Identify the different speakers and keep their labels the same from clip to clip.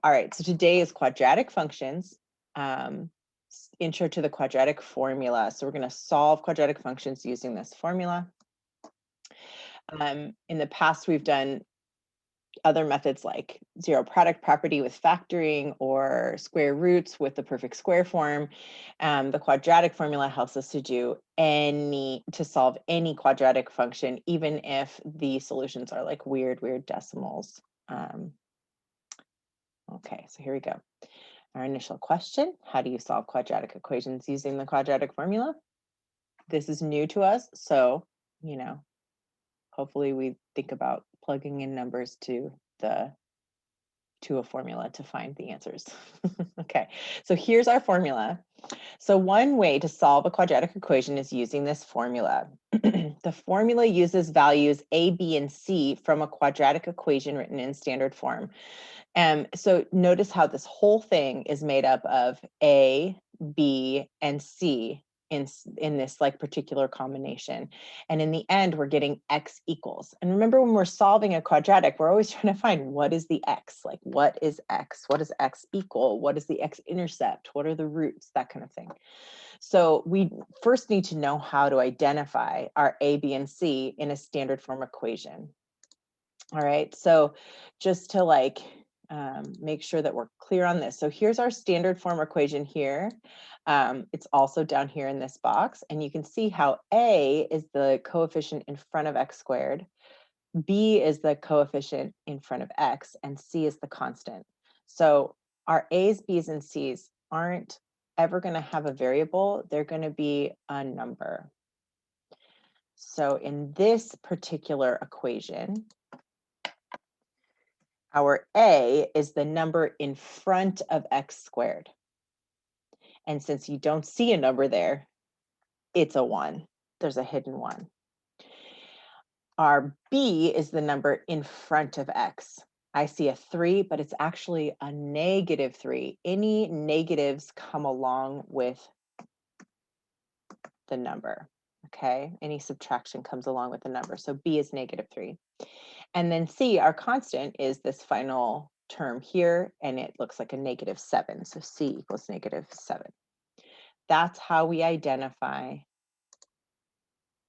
Speaker 1: All right, so today is quadratic functions, intro to the quadratic formula. So we're going to solve quadratic functions using this formula. In the past, we've done other methods like zero product property with factoring or square roots with the perfect square form. The quadratic formula helps us to solve any quadratic function, even if the solutions are like weird decimals. Okay, so here we go. Our initial question, how do you solve quadratic equations using the quadratic formula? This is new to us, so, hopefully we think about plugging in numbers to a formula to find the answers. Okay, so here's our formula. So one way to solve a quadratic equation is using this formula. The formula uses values a, b, and c from a quadratic equation written in standard form. So notice how this whole thing is made up of A, B, and C in this like particular combination. And in the end, we're getting x equals. And remember, when we're solving a quadratic, we're always trying to find what is the x, like what is x? What does x equal? What is the x-intercept? What are the roots? That kind of thing. So we first need to know how to identify our A, B, and C in a standard form equation. All right, so just to make sure that we're clear on this. So here's our standard form equation here. It's also down here in this box, and you can see how A is the coefficient in front of x squared, B is the coefficient in front of x, and C is the constant. So our A's, B's, and C's aren't ever going to have a variable. They're going to be a number. So in this particular equation, our A is the number in front of x squared. And since you don't see a number there, it's a 1. There's a hidden 1. Our B is the number in front of x. I see a 3, but it's actually a -3. Any negatives come along with the number, okay? Any subtraction comes along with the number. So B is -3. And then C, our constant, is this final term here, and it looks like a -7. So C equals -7. That's how we identify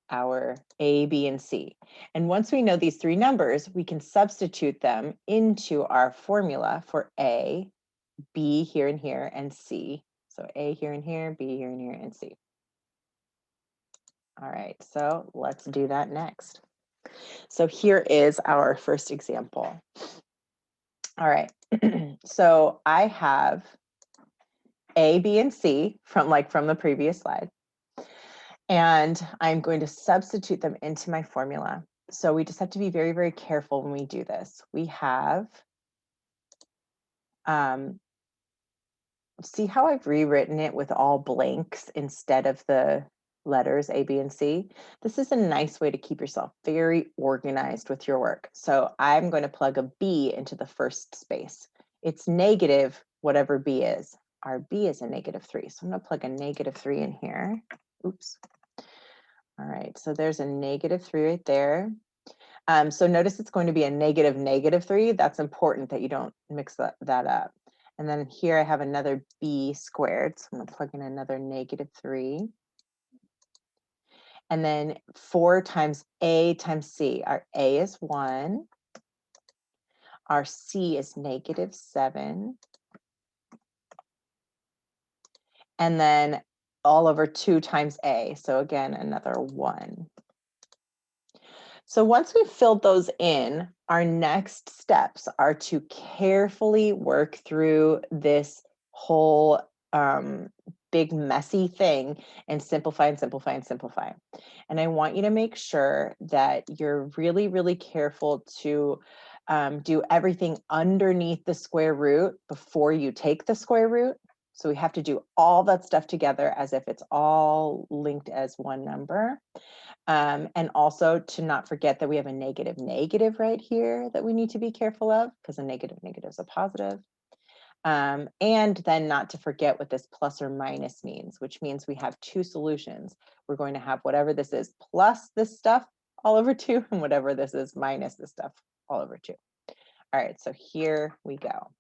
Speaker 1: our A, B, and C. And once we know these three numbers, we can substitute them into our formula for A, B here and here, and C. So A here and here, B here and here, and C. All right, so let's do that next. So here is our first example. All right, so I have A, B, and C from the previous slide. And I'm going to substitute them into my formula. So we just have to be very, very careful when we do this. We have, see how I've rewritten it with all blanks instead of the letters A, B, and C? This is a nice way to keep yourself very organized with your work. So I'm going to plug a B into the first space. It's negative whatever B is. Our B is a -3. So I'm going to plug a -3 in here. Oops. All right, so there's a -3 right there. So notice it's going to be a -3. That's important that you don't mix that up. And then here I have another B squared. So I'm going to plug in another -3. And then 4 times A times C. Our A is 1. Our C is -7. And then all over 2 times A. So again, another 1. So once we've filled those in, our next steps are to carefully work through this whole big messy thing and simplify and simplify and simplify. And I want you to make sure that you're really, really careful to do everything underneath the square root before you take the square root. So we have to do all that stuff together as if it's all linked as one number. And also to not forget that we have a negative right here that we need to be careful of, because a negative is a positive. And then not to forget what this plus or minus means, which means we have two solutions. We're going to have whatever this is plus this stuff all over 2, and whatever this is minus this stuff all over 2. All right, so here we go.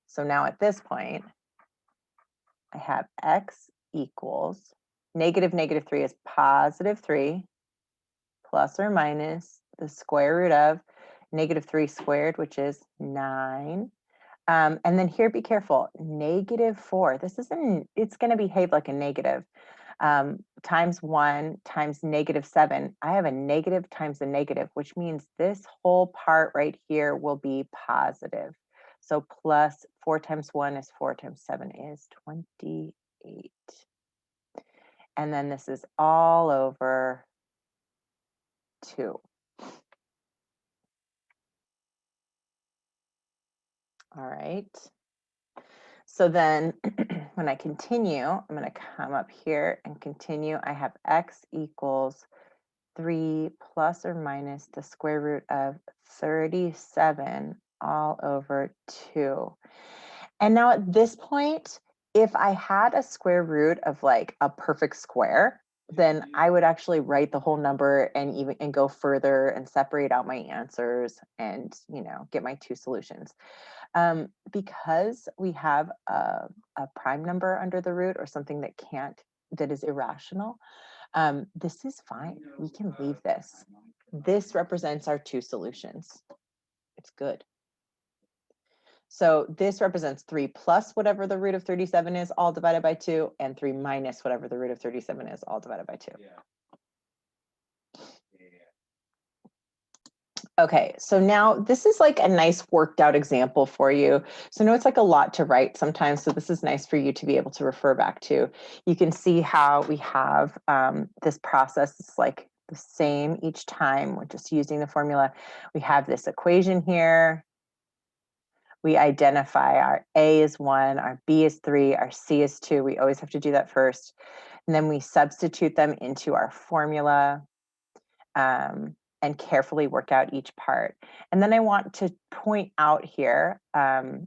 Speaker 1: So now at this point, I have x equals -3 is +3 plus or minus the square root of -3 squared, which is 9. And then here, be careful, -4. It's going to behave like a negative. Times 1 times -7. I have a negative times a negative, which means this whole part right here will be positive. So plus 4 times 1 is 4 times 7 is 28. And then this is all over 2. All right. So then when I continue, I'm going to come up here and continue. I have x equals 3 plus or minus the square root of 37 all over 2. And now at this point, if I had a square root of like a perfect square, then I would actually write the whole number and go further and separate out my answers and, get my 2 solutions. Because we have a prime number under the root or something that is irrational, this is fine. We can leave this. This represents our 2 solutions. It's good. So this represents 3 plus whatever the root of 37 is, all divided by 2, and 3 minus whatever the root of 37 is, all divided by 2. Okay, so now this is like a nice worked out example for you. So I know it's like a lot to write sometimes, so this is nice for you to be able to refer back to. You can see how we have this process. It's like the same each time. We're just using the formula. We have this equation here. We identify our A is 1, our B is 3, our C is 2. We always have to do that first. And then we substitute them into our formula. And carefully work out each part. And then I want to point out here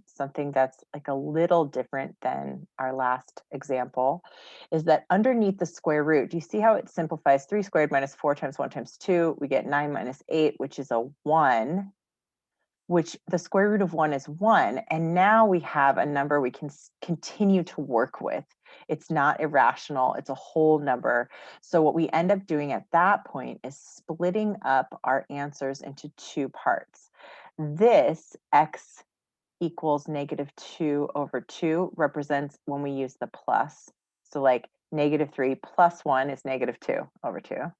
Speaker 1: something that's like a little different than our last example, is that underneath the square root, do you see how it simplifies? 3 squared minus 4 times 1 times 2, we get 9 minus 8, which is a 1, which the square root of 1 is 1. And now we have a number we can continue to work with. It's not irrational, it's a whole number. So what we end up doing at that point is splitting up our answers into 2 parts. This x equals -2 over 2 represents when we use the plus. So like -3 plus 1 is -2 over 2.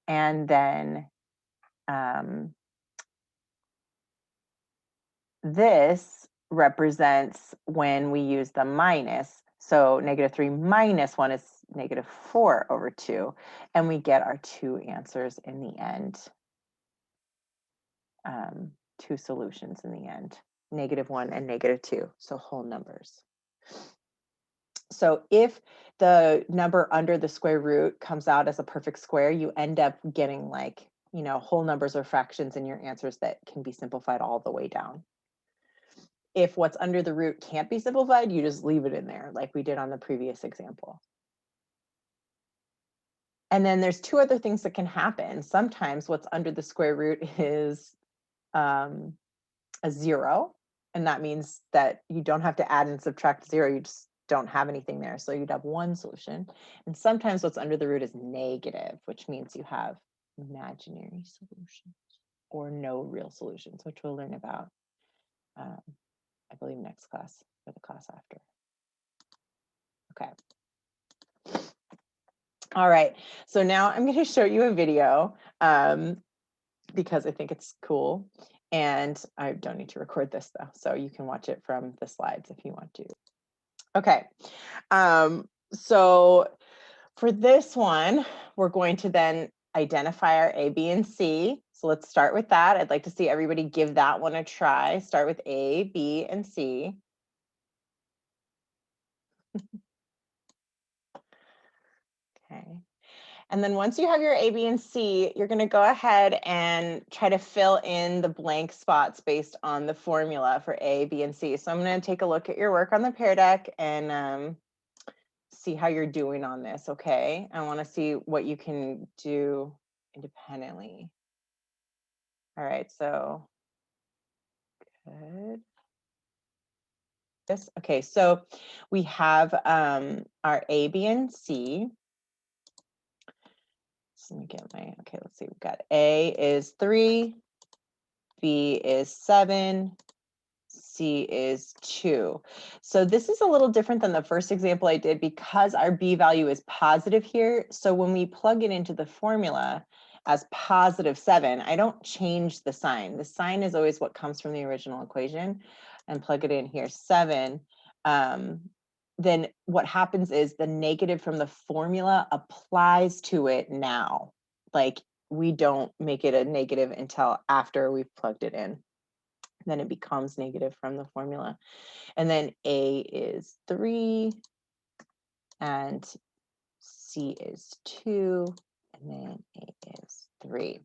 Speaker 1: And then this represents when we use the minus. So -3 minus 1 is -4 over 2. And we get our 2 answers in the end. 2 solutions in the end, -1 and -2. So whole numbers. So if the number under the square root comes out as a perfect square, you end up getting like, whole numbers or fractions in your answers that can be simplified all the way down. If what's under the root can't be simplified, you just leave it in there like we did on the previous example. And then there's 2 other things that can happen. Sometimes what's under the square root is a 0. And that means that you don't have to add and subtract 0. You just don't have anything there. So you'd have 1 solution. And sometimes what's under the root is negative, which means you have imaginary solutions or no real solutions, which we'll learn about I believe next class or the class after. Okay. All right. So now I'm going to show you a video because I think it's cool. And I don't need to record this though. So you can watch it from the slides if you want to. Okay. So for this one, we're going to then identify our A, B, and C. So let's start with that. I'd like to see everybody give that one a try. Start with A, B, and C. Okay. And then once you have your A, B, and C, you're going to go ahead and try to fill in the blank spots based on the formula for A, B, and C. So I'm going to take a look at your work on the Pear Deck and see how you're doing on this, okay? I want to see what you can do independently. All right, so good. this? Okay, so we have our A, B, and C. So let me get my, okay, let's see. We've got A is 3, B is 7, C is 2. So this is a little different than the first example I did because our B value is positive here. So when we plug it into the formula as positive 7, I don't change the sign. The sign is always what comes from the original equation, and plug it in here, 7. Then what happens is the negative from the formula applies to it now. Like, we don't make it a negative until after we've plugged it in. Then it becomes negative from the formula. And then A is 3 and C is 2, and then A is 3.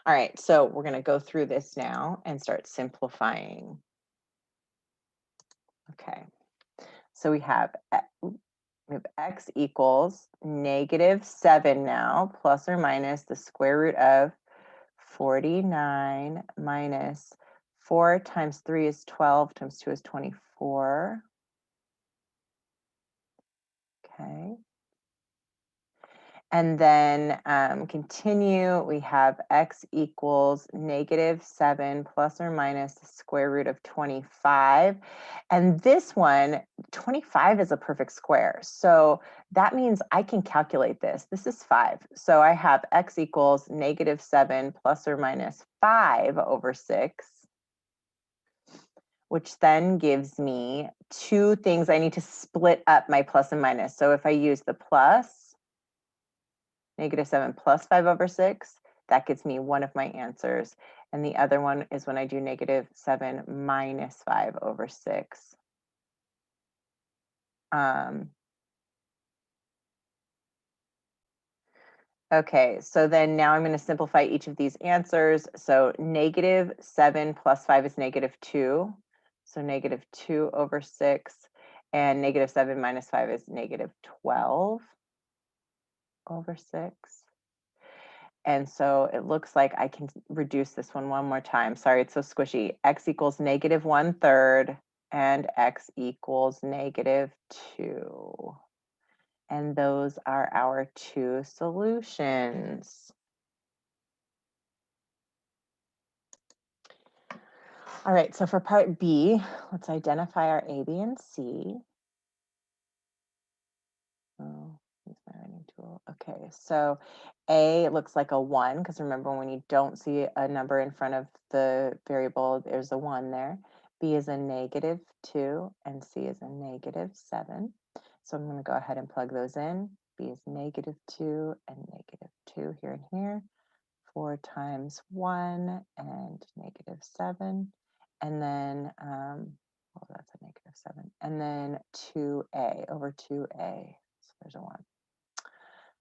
Speaker 1: All right, so we're going to go through this now and start simplifying. Okay, so we have x equals -7 now, plus or minus the square root of 49 minus 4 times 3 is 12 times 2 is 24. Okay. And then continue, we have x equals -7 plus or minus the square root of 25. And this one, 25 is a perfect square. So that means I can calculate this. This is 5. So I have x equals -7 plus or minus 5 over 6, which then gives me two things. I need to split up my plus and minus. So if I use the plus, -7 plus 5 over 6, that gives me one of my answers. And the other one is when I do -7 minus 5 over 6. Okay, so then now I'm going to simplify each of these answers. So -7 plus 5 is -2. So -2 over 6. And -7 minus 5 is -12 over 6. And so it looks like I can reduce this one more time. Sorry, it's so squishy. X equals -1/3 and x equals -2. And those are our two solutions. All right, so for part B, let's identify our A, B, and C. Oh, use my writing tool. Okay, so A looks like a 1, because remember, when you don't see a number in front of the variable, there's a 1 there. B is a -2, and C is a -7. So I'm going to go ahead and plug those in. B is -2 and -2 here and here. 4 times 1 and -7. And then, well, that's a -7. And then 2A over 2A. So there's a 1.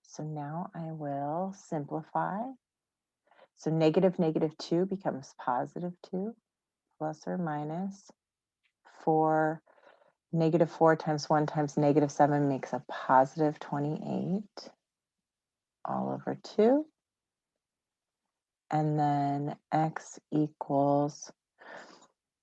Speaker 1: So now I will simplify. So -2 becomes +2, plus or minus 4. -4 times 1 times -7 makes a +28 all over 2. And then x equals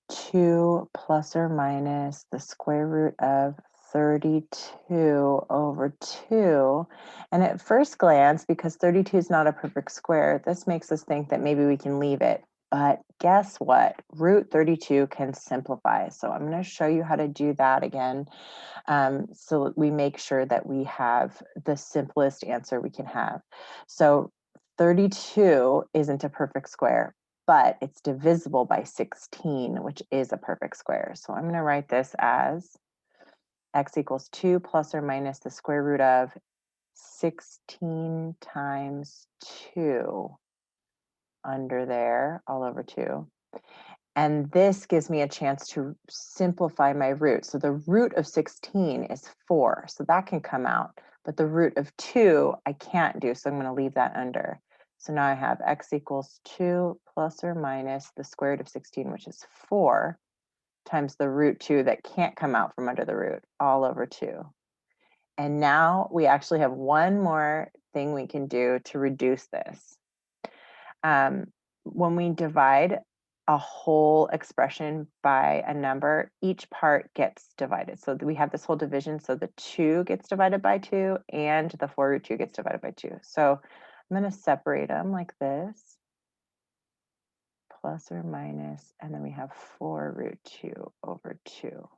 Speaker 1: 2 plus or minus the square root of 32 over 2. And at first glance, because 32 is not a perfect square, this makes us think that maybe we can leave it. But guess what? Root 32 can simplify. So I'm going to show you how to do that again, so we make sure that we have the simplest answer we can have. So 32 isn't a perfect square, but it's divisible by 16, which is a perfect square. So I'm going to write this as x equals 2 plus or minus the square root of 16 times 2 under there, all over 2. And this gives me a chance to simplify my root. So the root of 16 is 4, so that can come out. But the root of 2, I can't do, so I'm going to leave that under. So now I have x equals 2 plus or minus the square root of 16, which is 4, times the root 2 that can't come out from under the root, all over 2. And now we actually have one more thing we can do to reduce this. When we divide a whole expression by a number, each part gets divided. So we have this whole division. So the 2 gets divided by 2 and the 4 root 2 gets divided by 2. So I'm going to separate them like this, plus or minus, and then we have 4 root 2 over 2.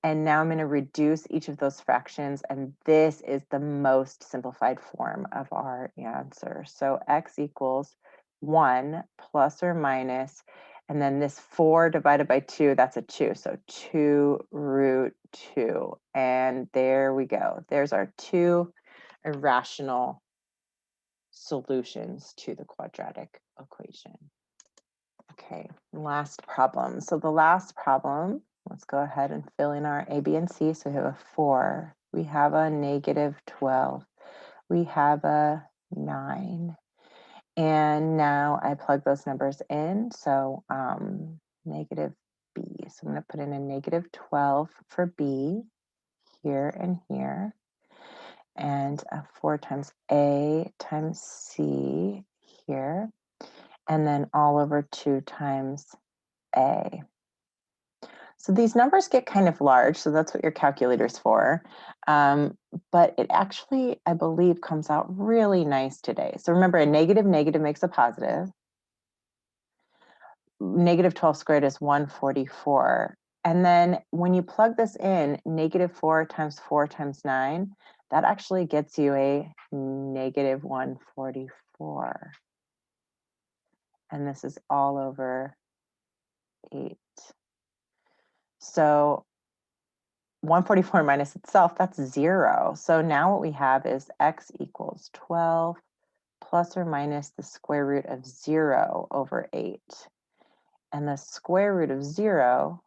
Speaker 1: And now I'm going to reduce each of those fractions, and this is the most simplified form of our answer. So x equals 1 plus or minus, and then this 4 divided by 2, that's a 2. So 2 root 2. And there we go. There's our 2 irrational solutions to the quadratic equation. Okay, last problem. So the last problem, let's go ahead and fill in our A, B, and C. So we have a 4, we have a -12, we have a 9. And now I plug those numbers in. So negative B. So I'm going to put in a -12 for B here and here. And 4 times A times C here. And then all over 2 times A. So these numbers get kind of large, so that's what your calculator's for. But it actually, I believe, comes out really nice today. So remember, a negative makes a positive. -12 squared is 144. And then when you plug this in, -4 times 4 times 9, that actually gets you a -144. And this is all over 8. So 144 minus itself, that's 0. So now what we have is x equals 12 plus or minus the square root of 0 over 8. And the square root of 0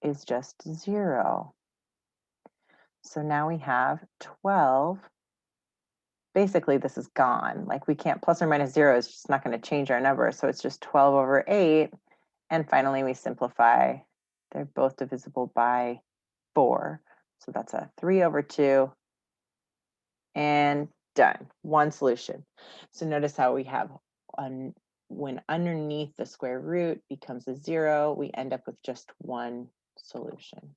Speaker 1: is just 0. So now we have 12. Basically, this is gone. Like we can't, plus or minus 0 is just not going to change our number. So it's just 12 over 8. And finally, we simplify. They're both divisible by 4. So that's a 3 over 2. And done. One solution. So notice how we have when underneath the square root becomes a 0, we end up with just one solution.